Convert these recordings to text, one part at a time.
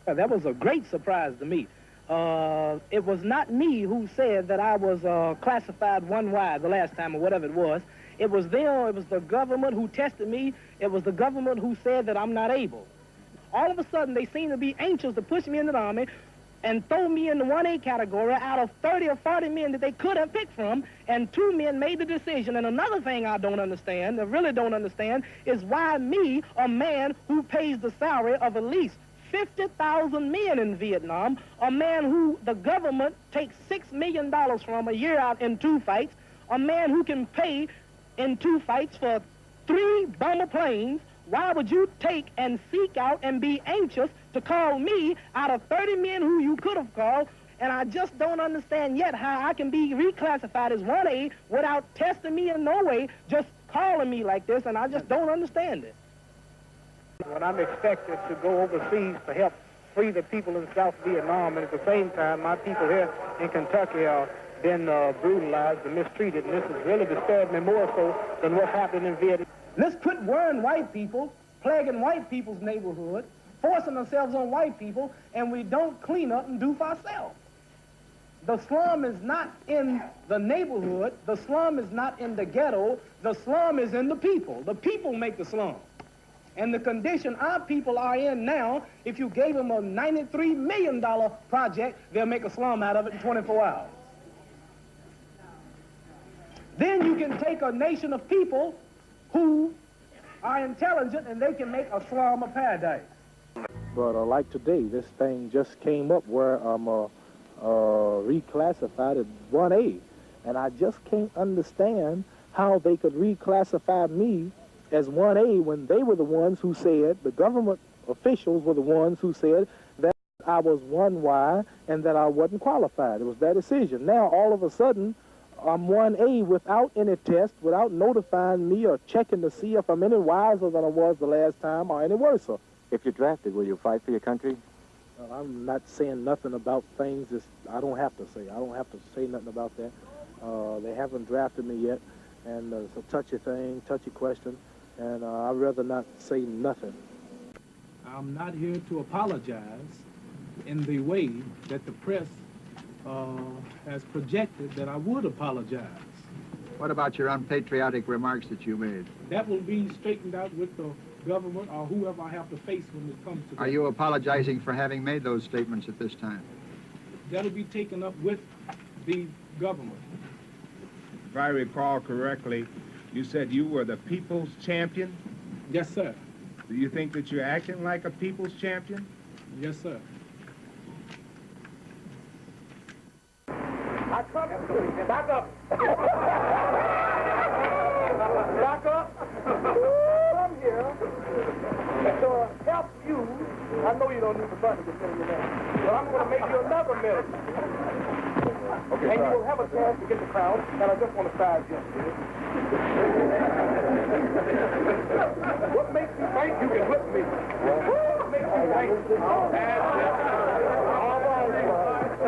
That was a great surprise to me. It was not me who said that I was classified 1Y the last time or whatever it was. It was them, it was the government who tested me. It was the government who said that I'm not able. All of a sudden, they seem to be anxious to push me into the Army and throw me in the 1A category out of 30 or 40 men that they could have picked from, and 2 men made the decision. And another thing I don't understand, I really don't understand, is why me, a man who pays the salary of at least 50,000 men in Vietnam, a man who the government takes $6 million from a year out in 2 fights, a man who can pay in 2 fights for 3 bomber planes, why would you take and seek out and be anxious to call me out of 30 men who you could have called? And I just don't understand yet how I can be reclassified as 1A without testing me in no way, just calling me like this, and I just don't understand it. When I'm expected to go overseas to help free the people in South Vietnam, and at the same time, my people here in Kentucky are been brutalized and mistreated, and this has really disturbed me more so than what happened in Vietnam. Let's quit worrying white people, plaguing white people's neighborhood, forcing ourselves on white people, and we don't clean up and do for ourselves. The slum is not in the neighborhood, the slum is not in the ghetto, the slum is in the people. The people make the slum. And the condition our people are in now, if you gave them a $93 million project, they'll make a slum out of it in 24 hours. Then you can take a nation of people who are intelligent and they can make a slum of paradise. But like today, this thing just came up where I'm reclassified as 1A. And I just can't understand how they could reclassify me as 1A when they were the ones who said, the government officials were the ones who said that I was 1Y and that I wasn't qualified. It was their decision. Now, all of a sudden, I'm 1A without any test, without notifying me or checking to see if I'm any wiser than I was the last time or any worse. If you're drafted, will you fight for your country? I'm not saying nothing about things that I don't have to say. I don't have to say nothing about that. They haven't drafted me yet, and it's a touchy thing, touchy question, and I'd rather not say nothing. I'm not here to apologize in the way that the press has projected that I would apologize. What about your unpatriotic remarks that you made? That will be straightened out with the government or whoever I have to face when it comes to that. Are you apologizing for having made those statements at this time? That'll be taken up with the government. If I recall correctly, you said you were the people's champion? Yes, sir. Do you think that you're acting like a people's champion? Yes, sir. Back up. Back up. I'm here to help you. I know you don't need the button to tell you that, but I'm going to make you another medicine. Okay, and you will have a chance to get the crown, and I just want to size you. What makes you think you can whip me? What makes you think?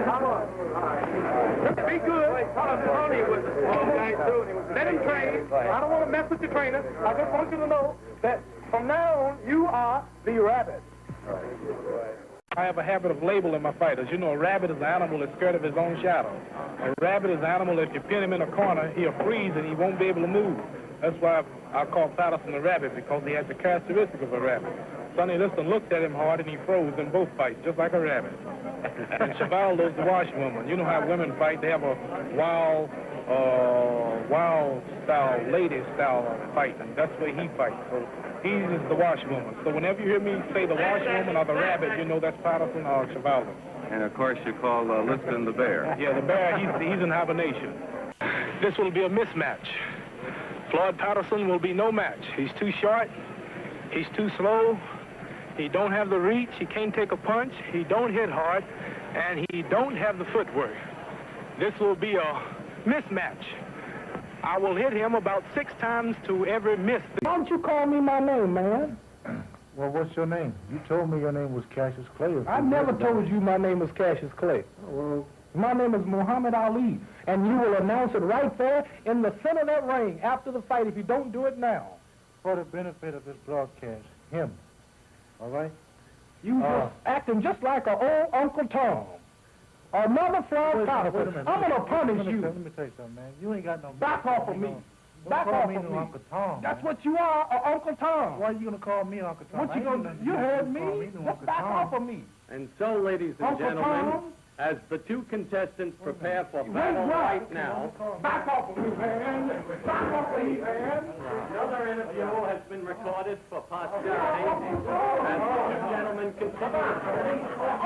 Come on. Be good. Tony was a small guy too, and he was let him train. I don't want to mess with your trainer. I just want you to know that from now on, you are the rabbit. I have a habit of labeling my fighters. You know, a rabbit is an animal that's scared of his own shadow. A rabbit is an animal, if you pin him in a corner, he'll freeze and he won't be able to move. That's why I call Patterson the rabbit, because he has the characteristic of a rabbit. Sonny Liston looked at him hard and he froze in both fights, just like a rabbit. And Chevaldo's the washwoman. You know how women fight. They have a wild style, lady style fight, and that's the way he fights. So he's the washwoman. So whenever you hear me say the washwoman or the rabbit, you know that's Patterson or Chevaldo. And of course you call Liston the bear. Yeah, the bear, he's in hibernation. This will be a mismatch. Floyd Patterson will be no match. He's too short, he's too slow, he don't have the reach, he can't take a punch, he don't hit hard, and he don't have the footwork. This will be a mismatch. I will hit him about 6 times to every miss. Why don't you call me my name, man? Well, what's your name? You told me your name was Cassius Clay. I never told you my name was Cassius Clay. Well, my name is Muhammad Ali, and you will announce it right there in the center of that ring after the fight if you don't do it now. for the benefit of this broadcast, him, all right? You just acting just like an old Uncle Tom. Another fraud counterfeit. I'm gonna punish you. Let me tell you something, man. You ain't got no... Back off of me. Back off of me. Uncle Tom. That's what you are, Uncle Tom. Why are you gonna call me Uncle Tom? What you gonna do? You heard me. Just back off of me. And so, ladies and Uncle gentlemen, Tom? as the two contestants prepare for battle right now, Back off of me, man. Back off of me, man. another interview has been recorded for posterity. As the two gentlemen continue.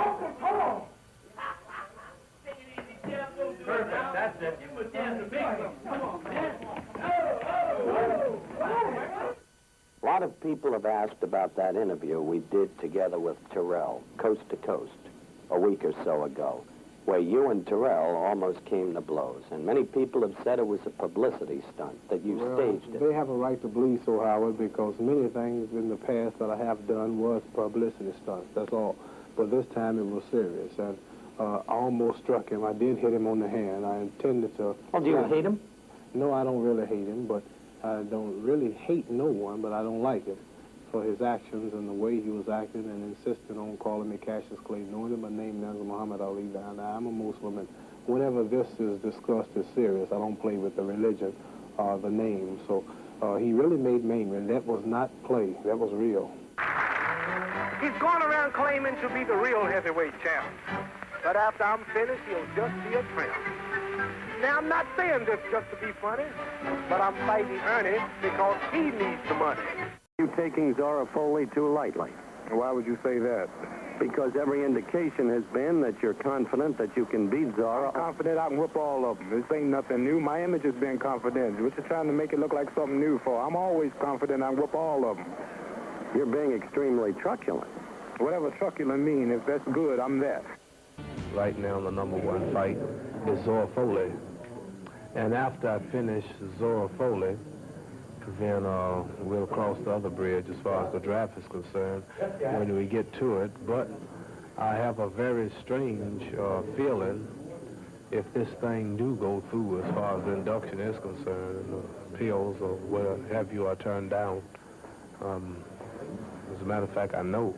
Uncle Tom. Perfect, that's it. A lot of people have asked about that interview we did together with Terrell, Coast to Coast, a week or so ago, where you and Terrell almost came to blows. And many people have said it was a publicity stunt, that you staged it. They have a right to believe so, Howard, because many things in the past that I have done was publicity stunts, that's all. But this time it was serious, and I almost struck him. I did hit him on the hand. I intended to... Oh, do you hate him? No, I don't really hate him, but I don't really hate no one, but I don't like him for his actions and the way he was acting and insisting on calling me Cassius Clay, knowing that my name now is Muhammad Ali. Now, I'm a Muslim, and whenever this is discussed as serious, I don't play with the religion or the name. So he really made Mainman. That was not play. That was real. He's going around claiming to be the real heavyweight champ. But after I'm finished, he'll just be a tramp. Now, I'm not saying this just to be funny, but I'm fighting Ernie because he needs the money. You taking Zora Foley too lightly? Why would you say that? Because every indication has been that you're confident that you can beat Zora. I'm confident I can whoop all of them. This ain't nothing new. My image has been confident. What you trying to make it look like something new for? I'm always confident I can whoop all of them. You're being extremely truculent. Whatever truculent mean, if that's good, I'm that. Right now, the number one fight is Zora Foley. And after I finish Zora Foley, then we'll cross the other bridge as far as the draft is concerned when we get to it. But I have a very strange feeling if this thing do go through as far as the induction is concerned, appeals or what have you are turned down. As a matter of fact, I know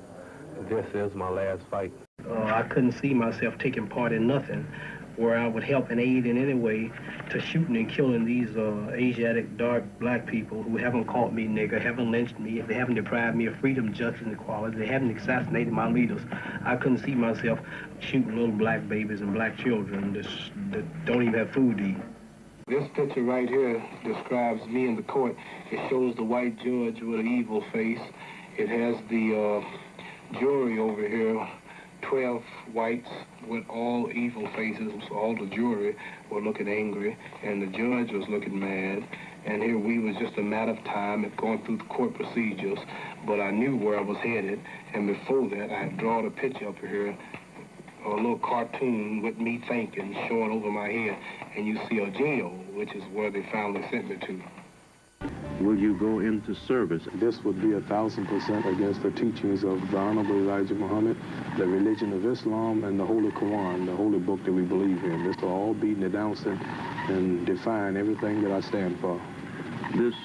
this is my last fight. I couldn't see myself taking part in nothing where I would help and aid in any way to shooting and killing these Asiatic dark black people who haven't called me nigger, haven't lynched me, if they haven't deprived me of freedom, justice, and equality, they haven't assassinated my leaders. I couldn't see myself shooting little black babies and black children that don't even have food to eat. This picture right here describes me in the court. It shows the white judge with an evil face. It has the jury over here, 12 whites with all evil faces. So all the jury were looking angry, and the judge was looking mad. And here we was just a matter of time of going through the court procedures, but I knew where I was headed. And before that, I had drawn a picture up here, a little cartoon with me thinking, showing over my head. And you see a jail, which is where they finally sent me to. Will you go into service? This would be 1,000% against the teachings of the Honorable Elijah Muhammad, the religion of Islam, and the Holy Quran, the holy book that we believe in. This will all be denounced and define everything that I stand for. This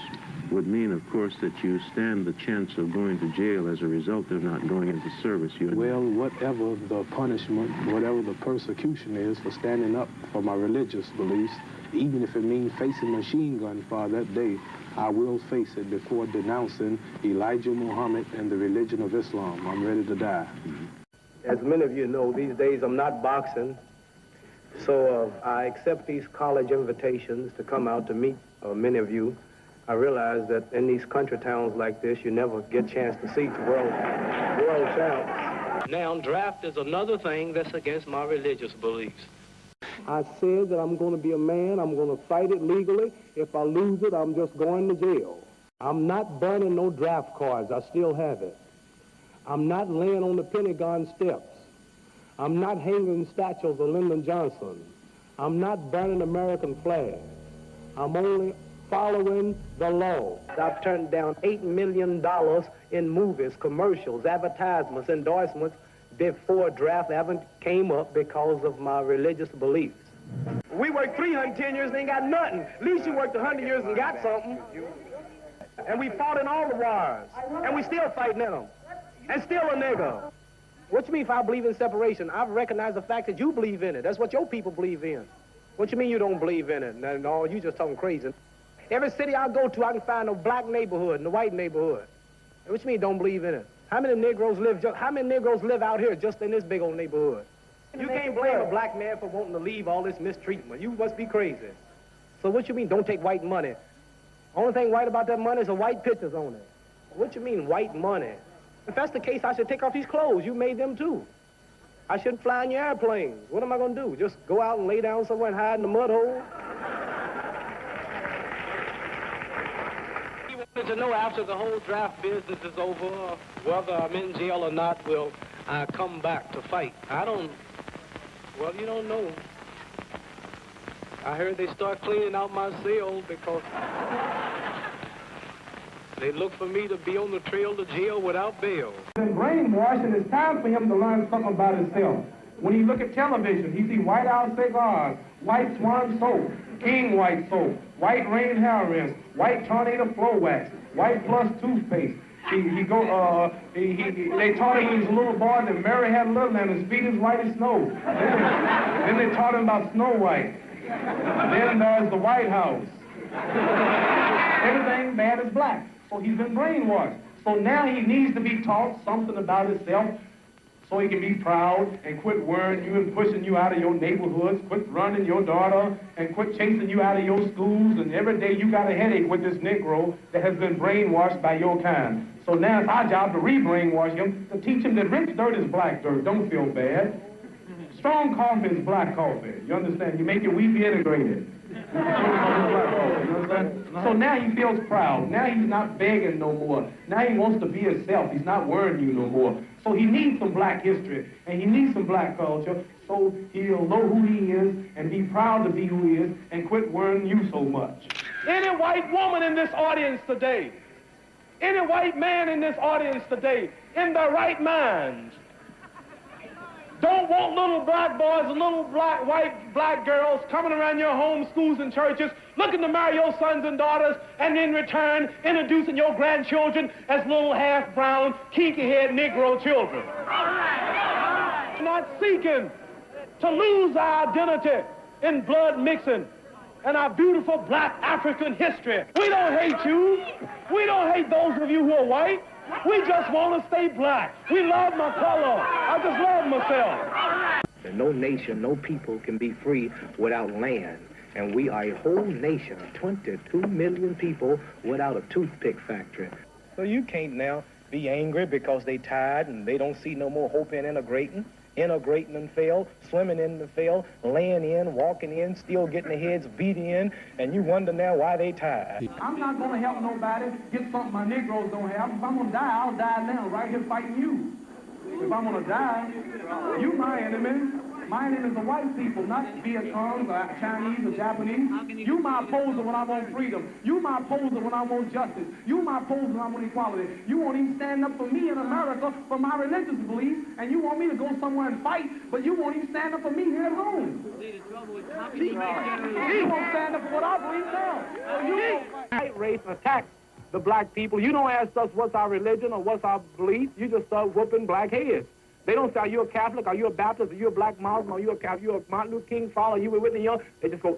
would mean, of course, that you stand the chance of going to jail as a result of not going into service. Well, whatever the punishment, whatever the persecution is for standing up for my religious beliefs, even if it means facing machine gun fire that day, I will face it before denouncing Elijah Muhammad and the religion of Islam. I'm ready to die. As many of you know, these days I'm not boxing, so I accept these college invitations to come out to meet many of you. I realize that in these country towns like this, you never get a chance to see the world champs. Now, draft is another thing that's against my religious beliefs. I said that I'm going to be a man. I'm going to fight it legally. If I lose it, I'm just going to jail. I'm not burning no draft cards. I still have it. I'm not laying on the Pentagon steps. I'm not hanging statues of Lyndon Johnson. I'm not burning American flags. I'm only following the law. I've turned down $8 million in movies, commercials, advertisements, endorsements before draft haven't came up because of my religious beliefs. We worked 310 years and ain't got nothing. At least you worked 100 years and got something. And we fought in all the wars. And we still fighting in them. And still a nigger. What you mean if I believe in separation? I've recognized the fact that you believe in it. That's what your people believe in. What you mean you don't believe in it? No, you just talking crazy. Every city I go to, I can find a black neighborhood and a white neighborhood. What you mean don't believe in it? How many Negroes live out here just in this big old neighborhood? You can't blame a black man for wanting to leave all this mistreatment. You must be crazy. So what you mean don't take white money? Only thing white about that money is the white pictures on it. What you mean white money? If that's the case, I should take off these clothes. You made them too. I shouldn't fly in your airplanes. What am I going to do? Just go out and lay down somewhere and hide in the mud hole? He wanted to know after the whole draft business is over, whether I'm in jail or not, will I come back to fight? Well, you don't know. I heard they start cleaning out my cell because they look for me to be on the trail to jail without bail. He's been brainwashed, and it's time for him to learn something about himself. When he look at television, he see White House cigars, White Swan soap, King White soap, White Rain hair rinse, White Tornado floor wax, White Plus toothpaste. They taught him when he was a little boy that Mary had little and his feet as white as snow. Then they taught him about Snow White. Then there's the White House. Everything bad is black. So he's been brainwashed. So now he needs to be taught something about himself so he can be proud and quit worrying you and pushing you out of your neighborhoods, quit running your daughter, and quit chasing you out of your schools. And every day you got a headache with this Negro that has been brainwashed by your kind. So now it's our job to re-brainwash him, to teach him that rich dirt is black dirt. Don't feel bad. Strong coffee is black coffee. You understand? You make your wheat be integrated. So now he feels proud. Now he's not begging no more. Now he wants to be himself. He's not worrying you no more. So he needs some black history, and he needs some black culture, so he'll know who he is and be proud to be who he is and quit worrying you so much. Any white woman in this audience today, any white man in this audience today, in their right minds, don't want little black boys and little black girls coming around your homes, schools, and churches looking to marry your sons and daughters, and in return introducing your grandchildren as little half-brown, kinky-haired Negro children. Not seeking to lose our identity in blood mixing and our beautiful black African history. We don't hate you. We don't hate those of you who are white. We just want to stay black. We love my color. I just love myself. No nation, no people can be free without land. And we are a whole nation, 22 million people without a toothpick factory. So you can't now be angry because they tired and they don't see no more hope in integrating and fail, swimming in the fail, laying in, walking in, still getting their heads beat in, and you wonder now why they tired. I'm not going to help nobody get something my Negroes don't have. If I'm going to die, I'll die now, right here fighting you. If I'm going to die, you my enemy. My enemy is the white people, not Vietcong or Chinese or Japanese. You my opposer when I want freedom. You my opposer when I want justice. You my opposer when I want equality. You won't even stand up for me in America for my religious beliefs, and you want me to go somewhere and fight, but you won't even stand up for me here at home. You won't stand up for what I believe now. So you White race attacks the black people. You don't ask us what's our religion or what's our belief. You just start whooping black heads. They don't say, are you a Catholic, are you a Baptist, are you a black Muslim, are you a Martin Luther King follower, are you a Whitney Young? They just go.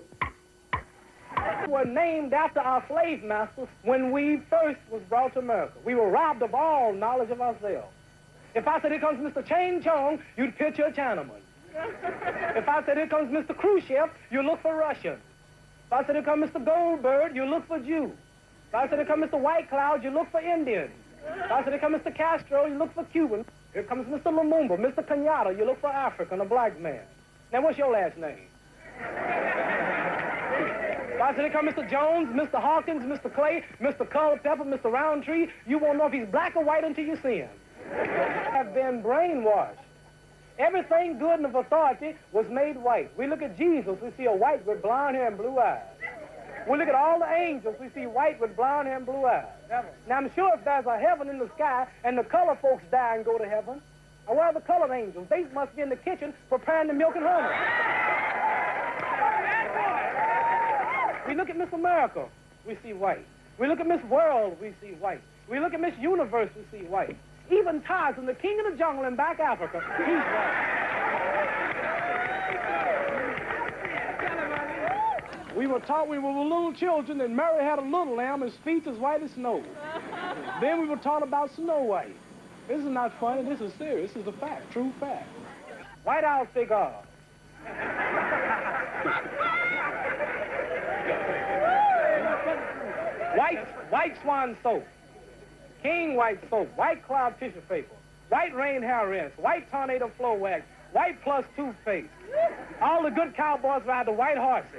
We were named after our slave masters when we first was brought to America. We were robbed of all knowledge of ourselves. If I said, here comes Mr. Chang Chong, you'd picture a Chinaman. If I said, here comes Mr. Khrushchev, you look for Russian. If I said, here comes Mr. Goldberg, you look for Jew. If I said, here comes Mr. White Cloud, you look for Indian. If I said, here comes Mr. Castro, you look for Cuban. Here comes Mr. Lumumba, Mr. Kenyatta, you look for African, a black man. Now, what's your last name? If I said, here comes Mr. Jones, Mr. Hawkins, Mr. Clay, Mr. Culpeper, Mr. Roundtree, you won't know if he's black or white until you see him. Have been brainwashed. Everything good and of authority was made white. We look at Jesus, we see a white with blonde hair and blue eyes. We look at all the angels, we see white with blonde hair and blue eyes. Now, I'm sure if there's a heaven in the sky and the color folks die and go to heaven, where are the colored angels? They must be in the kitchen preparing the milk and honey. We look at Miss America, we see white. We look at Miss World, we see white. We look at Miss Universe, we see white. Even Tarzan, the king of the jungle in back Africa, he's white. We were taught when we were little children that Mary had a little lamb, his feet as white as snow. Then we were taught about Snow White. This is not funny, this is serious, this is a fact, true fact. White owl cigar. White swan soap. King white soap. White cloud tissue paper. White rain hair rinse. White tornado flow wax. White plus toothpaste. All the good cowboys ride the white horses.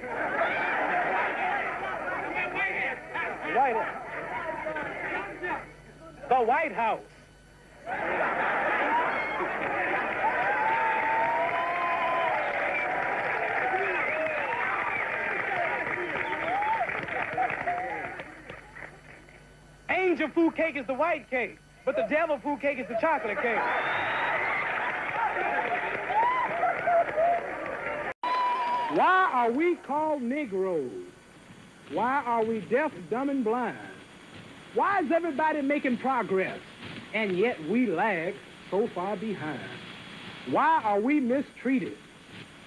The White House. Angel food cake is the white cake, but the devil food cake is the chocolate cake. Why are we called Negroes? Why are we deaf, dumb, and blind? Why is everybody making progress, and yet we lag so far behind? Why are we mistreated?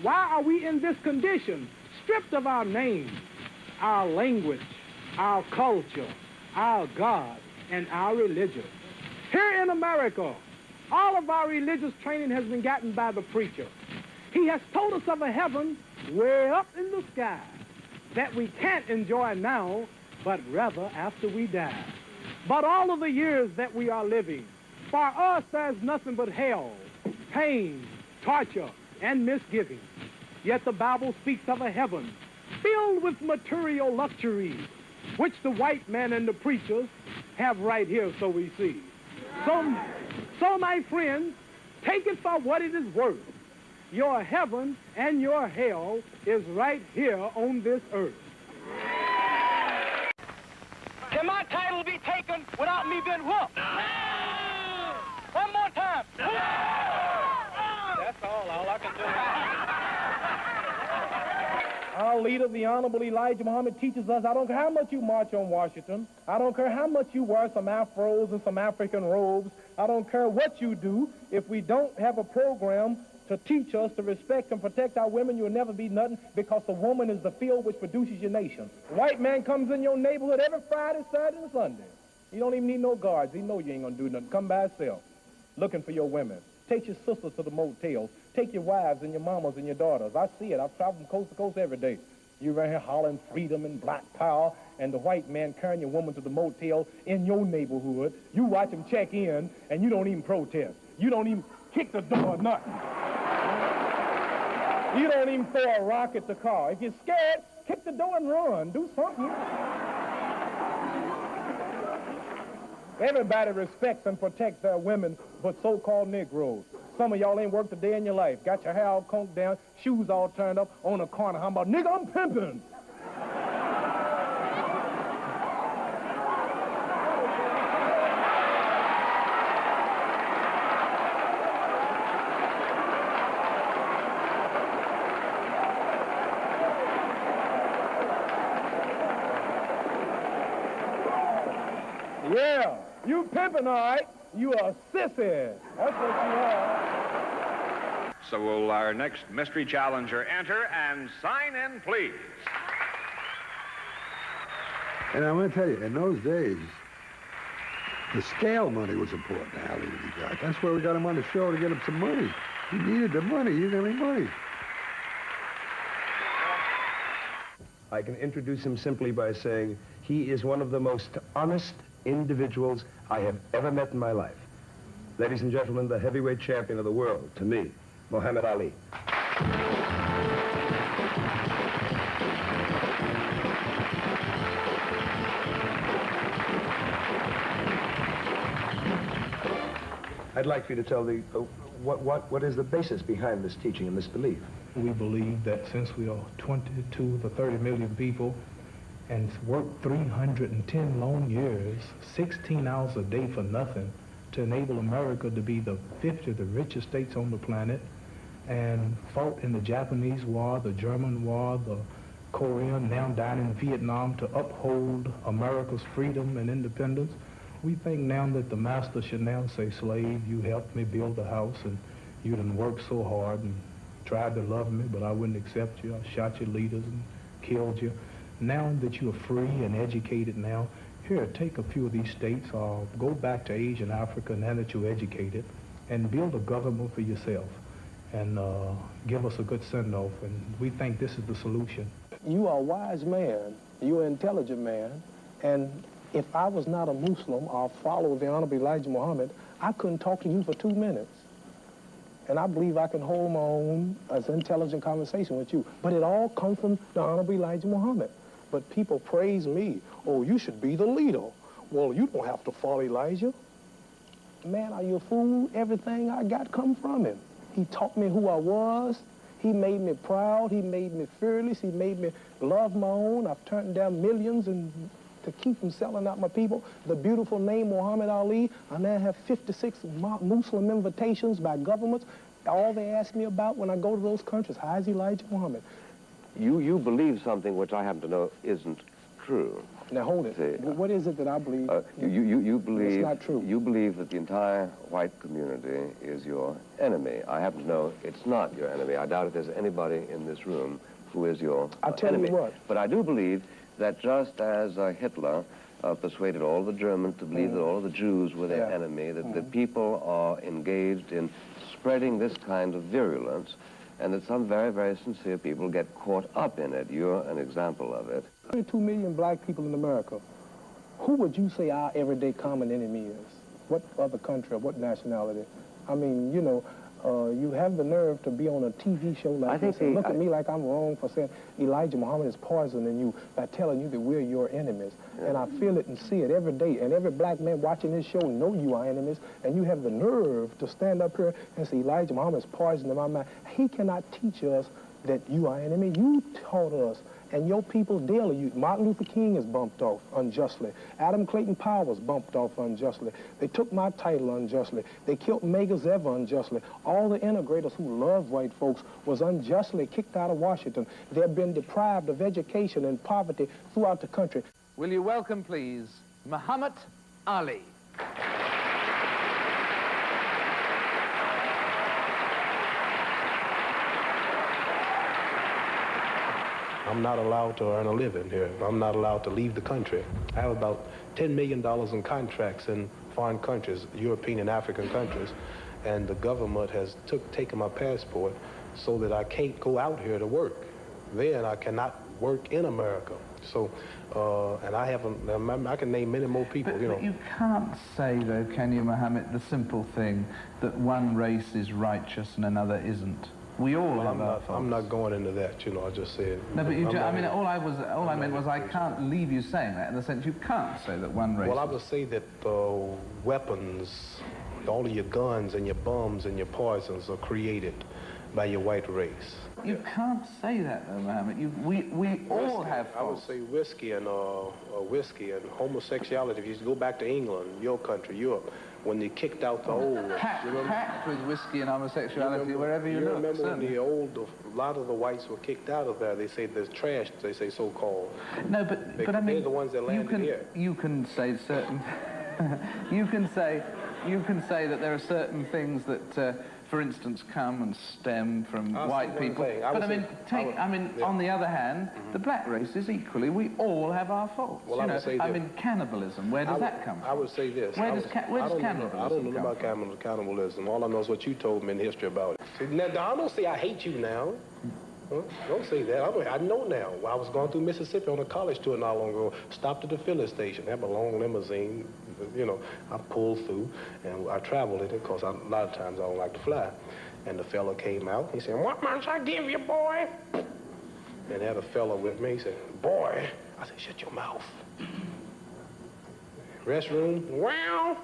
Why are we in this condition, stripped of our name, our language, our culture, our God, and our religion? Here in America, all of our religious training has been gotten by the preacher. He has told us of a heaven way up in the sky that we can't enjoy now, but rather after we die. But all of the years that we are living, for us there's nothing but hell, pain, torture, and misgiving. Yet the Bible speaks of a heaven filled with material luxuries, which the white man and the preachers have right here, so we see. So my friends, take it for what it is worth. Your heaven and your hell is right here on this earth. Can my title be taken without me being whooped? One more time. That's all I can do. Our leader, the Honorable Elijah Muhammad, teaches us, I don't care how much you march on Washington, I don't care how much you wear some afros and some African robes, I don't care what you do, if we don't have a program to teach us to respect and protect our women, you'll never be nothing, because the woman is the field which produces your nation. The white man comes in your neighborhood every Friday, Saturday, and Sunday. You don't even need no guards. He know you ain't gonna do nothing. Come by yourself, looking for your women. Take your sisters to the motels. Take your wives and your mamas and your daughters. I see it. I've traveled from coast to coast every day. You're right here hollering freedom and black power, and the white man carrying your woman to the motel in your neighborhood. You watch him check in, and you don't even protest. You don't even kick the door or nothing. You don't even throw a rock at the car. If you're scared, kick the door and run. Do something. Everybody respects and protects their women, but so-called Negroes. Some of y'all ain't worked a day in your life. Got your hair all combed down, shoes all turned up on a corner. How about, nigga, I'm pimping. Yeah, you pimping, all right. You a sissy. That's what you are. So will our next mystery challenger enter and sign in, please? And I'm going to tell you, in those days, the scale money was important to Allie that he got. That's where we got him on the show to get him some money. He needed the money. He didn't have any money. I can introduce him simply by saying he is one of the most honest individuals I have ever met in my life. Ladies and gentlemen, the heavyweight champion of the world, to me, Muhammad Ali. I'd like for you to tell the, what is the basis behind this teaching and this belief? We believe that since we are 22 to 30 million people and worked 310 long years, 16 hours a day for nothing, to enable America to be the 5th of the richest states on the planet, and fought in the Japanese War, the German War, the Korean, now down in Vietnam, to uphold America's freedom and independence. We think now that the master should now say, slave, you helped me build a house, and you done worked so hard and tried to love me, but I wouldn't accept you. I shot your leaders and killed you. Now that you are free and educated now, here, take a few of these states, go back to Asia and Africa now that you're educated, and build a government for yourself, and give us a good send-off, and we think this is the solution. You are a wise man, you're an intelligent man, and if I was not a Muslim or follow the Honorable Elijah Muhammad, I couldn't talk to you for 2 minutes. And I believe I can hold my own as an intelligent conversation with you. But it all comes from the Honorable Elijah Muhammad. But people praise me. Oh, you should be the leader. Well, you don't have to follow Elijah. Man, are you a fool? Everything I got come from him. He taught me who I was. He made me proud. He made me fearless. He made me love my own. I've turned down millions to keep from selling out my people. The beautiful name Muhammad Ali. I now have 56 Muslim invitations by governments. All they ask me about when I go to those countries, how is Elijah Muhammad? You believe something which I happen to know isn't true. Now hold it. See, what is it that I believe? You believe it's not true. You believe that the entire white community is your enemy. I happen to know it's not your enemy. I doubt if there's anybody in this room who is your I'll tell enemy. you what. But I do believe that just as Hitler persuaded all the Germans to believe that all of the Jews were their enemy, that the people are engaged in spreading this kind of virulence, and that some very, very sincere people get caught up in it. You're an example of it. 22 million black people in America. Who would you say our everyday common enemy is? What other country or what nationality? I mean, you know, you have the nerve to be on a TV show like this and look at me like I'm wrong for saying Elijah Muhammad is poisoning you by telling you that we're your enemies. Yeah. And I feel it and see it every day. And every black man watching this show know you are enemies. And you have the nerve to stand up here and say Elijah Muhammad is poisoning my mind. He cannot teach us that you are enemy. You taught us. And your people daily, Martin Luther King is bumped off unjustly. Adam Clayton Powers bumped off unjustly. They took my title unjustly. They killed Medgar Evers unjustly. All the integrators who love white folks was unjustly kicked out of Washington. They've been deprived of education and poverty throughout the country. Will you welcome, please, Muhammad Ali. I'm not allowed to earn a living here. I'm not allowed to leave the country. I have about $10 million in contracts in foreign countries, European and African countries, and the government has taken my passport so that I can't go out here to work. Then I cannot work in America. So, and I can name many more people, you know. But you can't say, though, can you, Muhammad, the simple thing that one race is righteous and another isn't. We all have our faults. I'm not going into that, you know, I just said... No, but you do, I mean, all I meant was I can't leave you saying that, in the sense you can't say that one race... Well, I would say that weapons, all of your guns and your bombs and your poisons are created by your white race. You can't say that, though, Muhammad. We all have faults. I would say whiskey and homosexuality. If you go back to England, your country, Europe, when they kicked out the old... Packed with whiskey and homosexuality wherever you look. Remember when a lot of the whites were kicked out of there, they say there's trash, they say so-called. No, but I mean... They're the ones that landed here. You can say certain... you can say that there are certain things that... for instance, come and stem from white people. But I mean, on the other hand, the black race is equally, we all have our faults. Well, I mean, cannibalism, where does that come from? I would say this. Where does cannibalism I don't know about cannibalism. All I know is what you told me in history about it. See, now, I don't say I hate you now. Huh? Don't say that. I know now. I was going through Mississippi on a college tour not long ago. Stopped at the filling station. Had a long limousine. You know, I pulled through, and I traveled in it because a lot of times I don't like to fly. And the fella came out. He said, "What must I give you, boy?" And had a fella with me. He said, "Boy." I said, "Shut your mouth." Restroom? Well,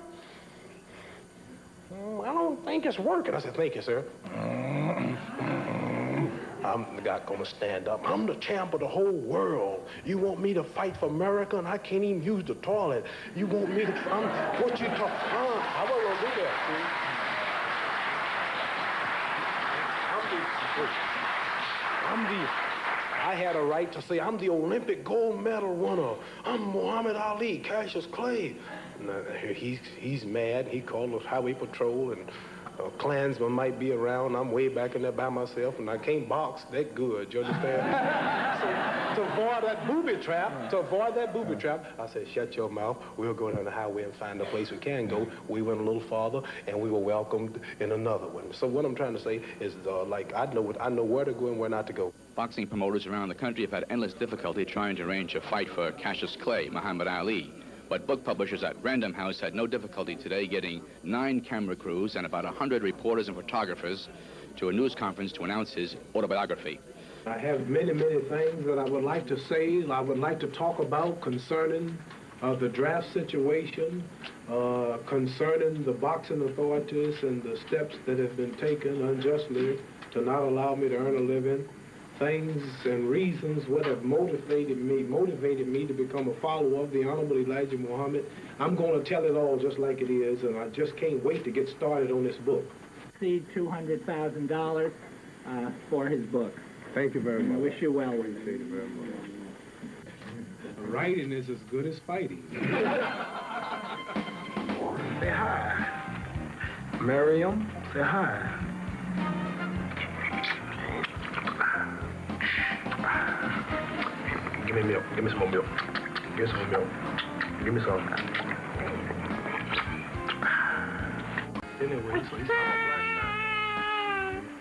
I don't think it's working. I said, "Thank you, sir." I'm the guy gonna stand up. I'm the champ of the whole world. You want me to fight for America and I can't even use the toilet. You want me to, what you talk, I wasn't gonna do that, see? I had a right to say I'm the Olympic gold medal winner. I'm Muhammad Ali, Cassius Clay. He's mad. He called the highway patrol, and Klansmen might be around. I'm way back in there by myself, and I can't box that good. You understand? So to avoid that booby trap, I said, shut your mouth. We'll go down the highway and find a place we can go. We went a little farther, and we were welcomed in another one. So what I'm trying to say is, like, I know where to go and where not to go. Boxing promoters around the country have had endless difficulty trying to arrange a fight for Cassius Clay, Muhammad Ali. But book publishers at Random House had no difficulty today getting 9 camera crews and about 100 reporters and photographers to a news conference to announce his autobiography. I have many, many things that I would like to say, I would like to talk about concerning the draft situation, concerning the boxing authorities and the steps that have been taken unjustly to not allow me to earn a living, things and reasons what have motivated me to become a follower of the Honorable Elijah Muhammad. I'm going to tell it all just like it is, and I just can't wait to get started on this book. See $200,000 for his book. Thank you very much. I wish you well with it. Thank you very much. Writing is as good as fighting. Say hi. Miriam, say hi. Give me milk. Give me some more milk. Give me some more milk. Give me some. Anyway, so he's all black now.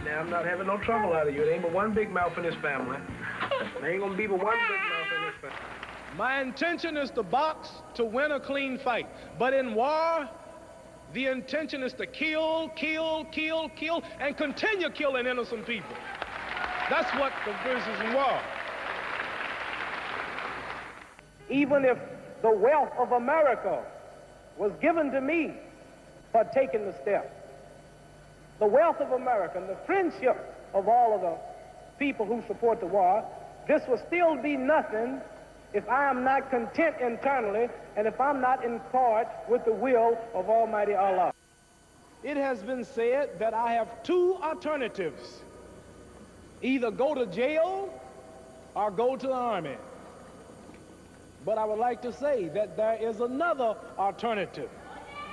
Now, I'm not having no trouble out of you. There ain't but one big mouth in this family. There ain't gonna be but one big mouth in this family. My intention is to box to win a clean fight. But in war, the intention is to kill, kill, kill, kill, and continue killing innocent people. That's what the business in war. Even if the wealth of America was given to me for taking the step, the wealth of America and the friendship of all of the people who support the war, this will still be nothing if I am not content internally and if I'm not in accord with the will of Almighty Allah. It has been said that I have 2 alternatives: either go to jail or go to the army. But I would like to say that there is another alternative,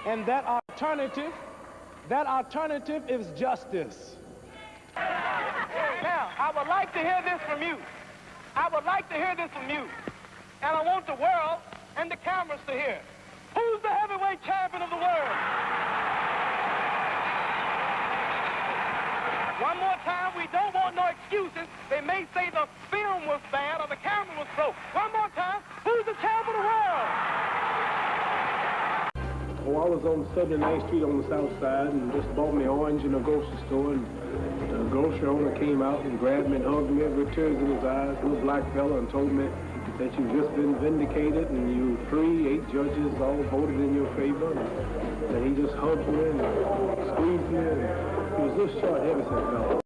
and that alternative is justice. Now, I would like to hear this from you. I would like to hear this from you. And I want the world and the cameras to hear. Who's the heavyweight champion of the world? One more time, we don't want no excuses. They may say the film was bad or the camera was broke. One more time, who's the champion of the world? Oh, I was on 79th Street on the south side and just bought me orange in a grocery store, and the grocery owner came out and grabbed me and hugged me with tears in his eyes, little black fella, and told me that you've just been vindicated and you're free. 8 judges all voted in your favor. And he just hugged me and squeezed me. And he was a little short, heavy-set fella.